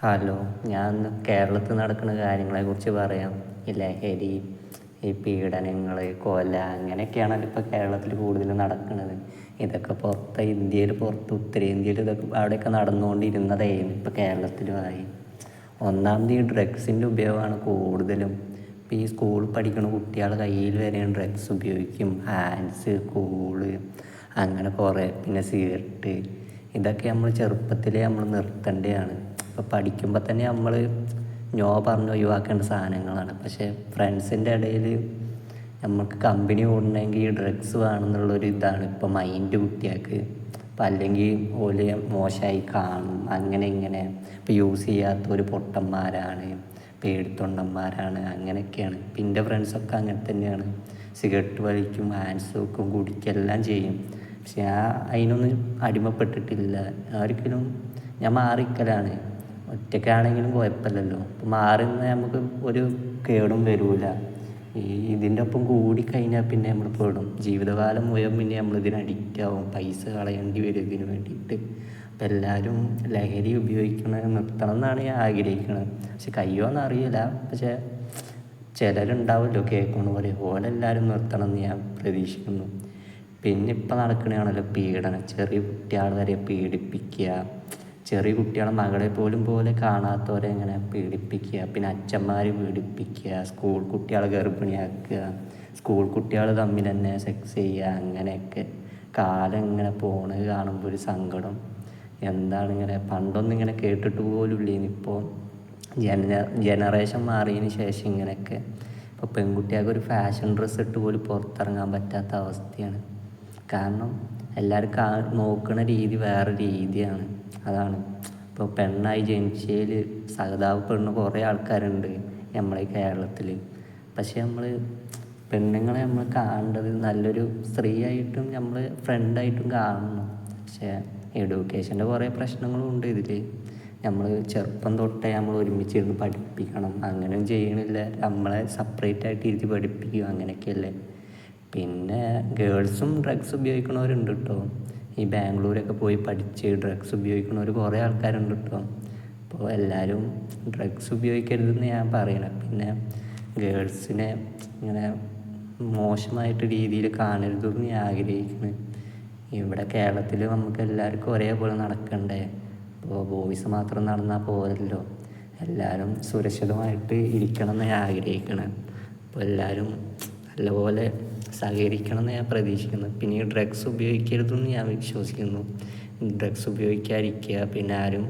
Hello, ഞാൻ ഇന്ന് കേരളത്തിൽ നടക്കുന്ന കാര്യങ്ങളെക്കുറിച്ച് പറയാം. ഈ ലഹരി, ഈ പീഡനങ്ങൾ, കൊല അങ്ങനെയൊക്കെയാണല്ലോ ഇപ്പോൾ കേരളത്തിൽ കൂടുതൽ നടക്കുന്നത്. ഇതൊക്കെ പുറത്ത് ഉത്തരേന്ത്യയിൽ ഇതൊക്കെ അവിടെയൊക്കെ നടന്നുകൊണ്ടിരുന്നതായിരുന്നു. ഇപ്പോൾ കേരളത്തിലുമായി ഒന്നാമത് ഈ ഡ്രഗ്സിൻ്റെ ഉപയോഗമാണ് കൂടുതലും. ഇപ്പോൾ ഈ സ്കൂളിൽ പഠിക്കുന്ന കുട്ടികൾ കയ്യിൽ വരെ ഡ്രഗ്സ് ഉപയോഗിക്കും. ഹാൻഡ്സ്, കൂള്, അങ്ങനെ കുറേ, പിന്നെ സിഗരറ്റ്. ഇതൊക്കെ നമ്മൾ ചെറുപ്പത്തിലേ നമ്മൾ നിർത്തേണ്ടതാണ്. ഇപ്പോൾ പഠിക്കുമ്പോൾ തന്നെ നമ്മൾ നോ പറഞ്ഞ് ഒഴിവാക്കേണ്ട സാധനങ്ങളാണ്. പക്ഷേ ഫ്രണ്ട്സിൻ്റെ ഇടയിൽ നമുക്ക് കമ്പനി കൂടണമെങ്കിൽ ഈ ഡ്രഗ്സ് വേണമെന്നുള്ളൊരു ഇതാണ് ഇപ്പോൾ മൈൻഡ് കുട്ടികൾക്ക്. അപ്പം അല്ലെങ്കിൽ ഓല് മോശമായി കാണും, അങ്ങനെ ഇങ്ങനെ. ഇപ്പോൾ യൂസ് ചെയ്യാത്തൊരു പൊട്ടന്മാരാണ്, പേടിത്തൊണ്ടന്മാരാണ്, അങ്ങനെയൊക്കെയാണ്. ഇപ്പം എൻ്റെ ഫ്രണ്ട്സൊക്കെ അങ്ങനെ തന്നെയാണ്. സിഗരറ്റ് വലിക്കും, ഹാൻഡ്സ് വെക്കും, കുടിക്കെല്ലാം ചെയ്യും. പക്ഷെ ഞാൻ അതിനൊന്നും അടിമപ്പെട്ടിട്ടില്ല. ഒരിക്കലും ഞാൻ മാറിക്കലാണ്. ഒറ്റയ്ക്കാണെങ്കിലും കുഴപ്പമില്ലല്ലോ. അപ്പം മാറി നിന്നാൽ നമുക്ക് ഒരു കേടും വരില്ല. ഇതിൻ്റെ ഒപ്പം കൂടിക്കഴിഞ്ഞാൽ പിന്നെ നമ്മൾ പെടും. ജീവിതകാലം മുഴുവൻ പിന്നെ നമ്മളിതിന് അഡിക്റ്റ് ആവും. പൈസ കളയേണ്ടി വരും ഇതിന് വേണ്ടിയിട്ട്. അപ്പം എല്ലാവരും ലഹരി ഉപയോഗിക്കണത് നിർത്തണം എന്നാണ് ഞാൻ ആഗ്രഹിക്കുന്നത്. പക്ഷെ കഴിയുമോയെന്ന് അറിയില്ല. പക്ഷേ ചിലരുണ്ടാവുമല്ലോ കേൾക്കണ പോലെ, ഓലെല്ലാവരും നിർത്തണം എന്ന് ഞാൻ പ്രതീക്ഷിക്കുന്നു. പിന്നെ ഇപ്പം നടക്കണതാണല്ലോ പീഡനം. ചെറിയ കുട്ടികൾ വരെ പീഡിപ്പിക്കുക, ചെറിയ കുട്ടികളെ മകളെ പോലും പോലെ കാണാത്തവരെ ഇങ്ങനെ പീഡിപ്പിക്കുക, പിന്നെ അച്ഛന്മാർ പീഡിപ്പിക്കുക, സ്കൂൾ കുട്ടികളെ ഗർഭിണിയാക്കുക, സ്കൂൾ കുട്ടികൾ തമ്മിൽ തന്നെ സെക്സ് ചെയ്യുക, അങ്ങനെയൊക്കെ. കാലം ഇങ്ങനെ പോണത് കാണുമ്പോൾ ഒരു സങ്കടം. എന്താണ് ഇങ്ങനെ പണ്ടൊന്നും ഇങ്ങനെ കേട്ടിട്ട് പോലും ഇല്ലേനി. ഇപ്പോൾ ജനറേഷൻ മാറിയതിന് ശേഷം ഇങ്ങനെയൊക്കെ. ഇപ്പോൾ പെൺകുട്ടികൾക്ക് ഒരു ഫാഷൻ ഡ്രസ്സ് ഇട്ട് പോലും പുറത്തിറങ്ങാൻ പറ്റാത്ത അവസ്ഥയാണ്. കാരണം എല്ലാവരും നോക്കുന്ന രീതി വേറെ രീതിയാണ്. അതാണ് ഇപ്പോൾ പെണ്ണായി ജനിച്ചതിൽ സഹതാപപ്പെടുന്ന കുറേ ആൾക്കാരുണ്ട് നമ്മളെ കേരളത്തിൽ. പക്ഷെ നമ്മൾ പെണ്ണുങ്ങളെ നമ്മൾ കാണേണ്ടത് നല്ലൊരു സ്ത്രീയായിട്ടും നമ്മൾ ഫ്രണ്ടായിട്ടും കാണണം. പക്ഷേ എഡ്യൂക്കേഷൻ്റെ കുറേ പ്രശ്നങ്ങളും ഉണ്ട് ഇതിൽ. നമ്മൾ ചെറുപ്പം തൊട്ടേ നമ്മൾ ഒരുമിച്ചിരുന്ന് പഠിപ്പിക്കണം. അങ്ങനെയും ചെയ്യണില്ല. നമ്മളെ സെപ്പറേറ്റായിട്ട് ഇരുത്തി പഠിപ്പിക്കുക, അങ്ങനെയൊക്കെയല്ലേ. പിന്നെ ഗേൾസും ഡ്രഗ്സ് ഉപയോഗിക്കുന്നവരുണ്ട് കേട്ടോ. ഈ ബാംഗ്ലൂരൊക്കെ പോയി പഠിച്ച് ഡ്രഗ്സ് ഉപയോഗിക്കുന്നവർ കുറേ ആൾക്കാരുണ്ട് കേട്ടോ. അപ്പോൾ എല്ലാവരും ഡ്രഗ്സ് ഉപയോഗിക്കരുതെന്ന് ഞാൻ പറയണം. പിന്നെ ഗേൾസിനെ ഇങ്ങനെ മോശമായിട്ട് രീതിയിൽ കാണരുതെന്ന് ഞാൻ ആഗ്രഹിക്കുന്നു. ഇവിടെ കേരളത്തിൽ നമുക്ക് എല്ലാവർക്കും ഒരേപോലെ നടക്കണ്ടേ. ഇപ്പോൾ ബോയ്സ് മാത്രം നടന്നാൽ പോരല്ലോ. എല്ലാവരും സുരക്ഷിതമായിട്ട് ഇരിക്കണം എന്ന് ഞാൻ ആഗ്രഹിക്കണം. അപ്പോൾ എല്ലാവരും നല്ലപോലെ സഹകരിക്കണം എന്ന് ഞാൻ പ്രതീക്ഷിക്കുന്നു. പിന്നെ ഈ ഡ്രഗ്സ് ഉപയോഗിക്കരുതെന്ന് ഞാൻ വിശ്വസിക്കുന്നു. ഡ്രഗ്സ് ഉപയോഗിക്കാതിരിക്കുക. പിന്നെ ആരും